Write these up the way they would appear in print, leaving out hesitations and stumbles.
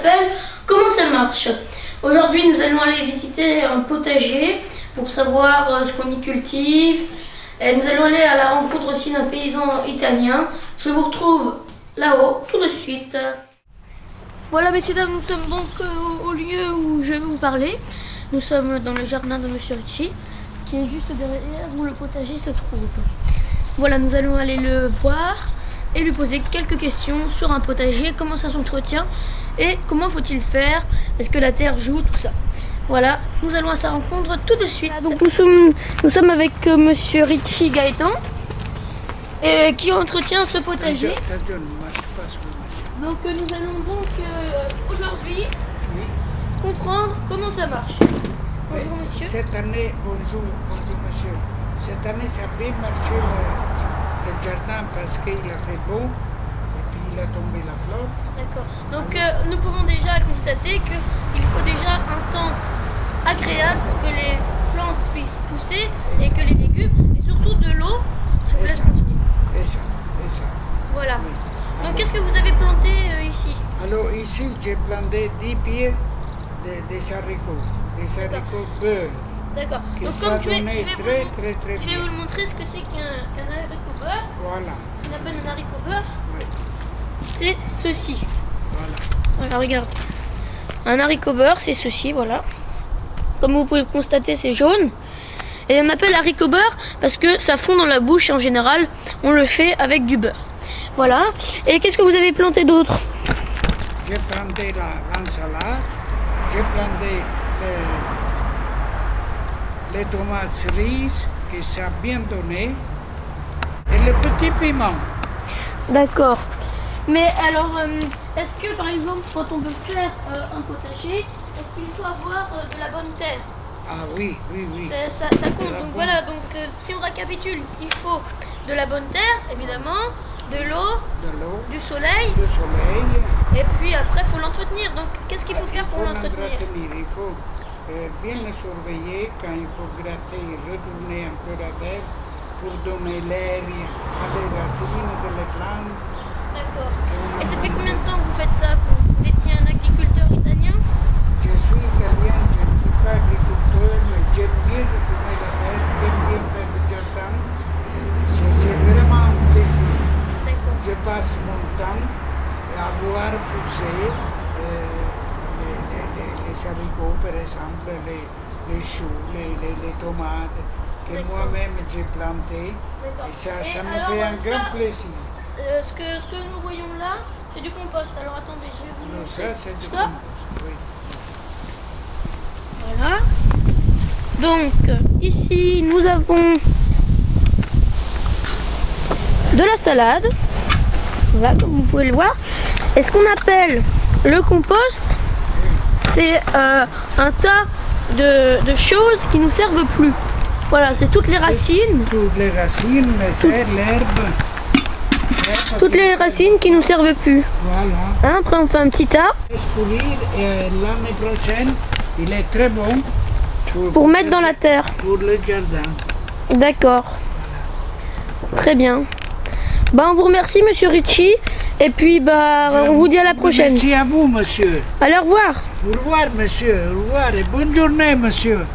s'appelle Comment ça marche. Aujourd'hui, nous allons aller visiter un potager pour savoir ce qu'on y cultive. Et nous allons aller à la rencontre aussi d'un paysan italien. Je vous retrouve là-haut tout de suite. Voilà, messieurs, dames, nous sommes donc au lieu où je vais vous parler. Nous sommes dans le jardin de Monsieur Ricci, qui est juste derrière où le potager se trouve. Voilà, nous allons aller le voir et lui poser quelques questions sur un potager, comment ça s'entretient et comment faut-il faire, est-ce que la terre joue, tout ça. Voilà, nous allons à sa rencontre tout de suite. Donc nous sommes avec Monsieur Ricci Gaëtan, qui entretient ce potager. Donc nous allons donc aujourd'hui comprendre comment ça marche. Bonjour monsieur. Cette année, bonjour monsieur. Cette année, ça a bien marché le jardin parce qu'il a fait beau et puis il a tombé la fleur. D'accord. Donc nous pouvons déjà constater qu'il faut déjà un temps agréable pour que les plantes puissent pousser et que les légumes, et surtout de l'eau. Je vous laisse continuer. Et ça. Voilà. Oui. Donc qu'est-ce que vous avez planté ici? Alors ici, j'ai planté 10 pieds des haricots. Des haricots beurre. D'accord. Qui Donc ça comme je vais donnait vous bien. le montrer ce que c'est qu'un haricot beurre. Voilà. Ce qu'on appelle un haricot beurre. Oui. C'est ceci. Voilà. Voilà, regarde. Un haricot beurre, c'est ceci, voilà. Comme vous pouvez le constater, c'est jaune. Et on appelle haricot beurre parce que ça fond dans la bouche et en général, on le fait avec du beurre. Voilà. Et qu'est-ce que vous avez planté d'autre? J'ai planté l'ensalade, j'ai planté les tomates cerises, que ça a bien donné, et le petit piment. D'accord. Mais alors, est-ce que par exemple, quand on veut faire un potager, est-ce qu'il faut avoir de la bonne terre? Ah oui. Ça compte. Donc voilà, donc si on récapitule, il faut de la bonne terre, évidemment, de l'eau, du soleil, et puis après, il faut l'entretenir. Donc qu'est-ce qu'il faut faire pour l'entretenir? Il faut bien le surveiller quand il faut gratter, retourner un peu la terre pour donner l'air à les racines de la plante. D'accord. Et ça fait combien de temps que vous faites ça? Vous étiez un agriculteur italien? Je suis italien, je ne suis pas agriculteur, mais j'aime bien retourner la terre, j'aime bien faire du jardin. C'est vraiment un plaisir. D'accord. Je passe mon temps à voir pousser les haricots, par exemple, les choux, les tomates, que moi-même j'ai planté. Et ça me fait un grand plaisir. Ce que nous voyons là, c'est du compost. Alors attendez, je vais vous montrer. Ça, c'est du Ça. compost, oui. Voilà. Donc ici nous avons de la salade. Voilà, comme vous pouvez le voir. Et ce qu'on appelle le compost, c'est un tas de choses qui nous servent plus. Voilà, c'est toutes les racines. Toutes les racines, mais c'est l'herbe. Toutes les racines qui nous servent plus. Voilà. Hein, après on fait un petit tas. Pourrir et l'année prochaine, il est très bon Pour mettre dans la terre. pour le jardin. D'accord. Très bien. Bah, on vous remercie, Monsieur Ricci. Et puis, bah, on vous dit à la prochaine. Merci à vous, monsieur. Allez, au revoir. Au revoir, monsieur. Au revoir et bonne journée, monsieur.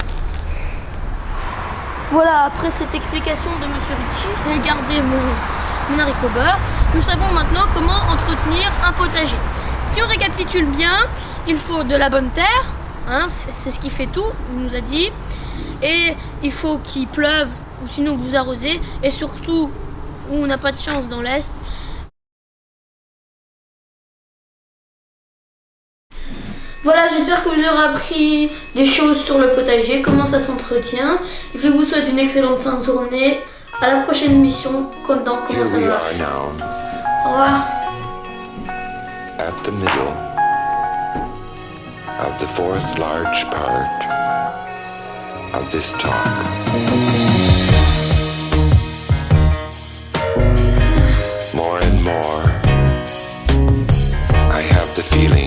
Voilà, après cette explication de Monsieur Ricci, regardez mon haricot beurre. Nous savons maintenant comment entretenir un potager. Si on récapitule bien, il faut de la bonne terre. Hein, c'est ce qui fait tout, il nous a dit. Et il faut qu'il pleuve, ou sinon vous arrosez. Et surtout, où on n'a pas de chance dans l'Est, voilà, j'espère que vous aurez appris des choses sur le potager, comment ça s'entretient. Je vous souhaite une excellente fin de journée. À la prochaine émission, dans Comment ça va. Au revoir. At the middle of the fourth large part of this talk. More and more, I have the feeling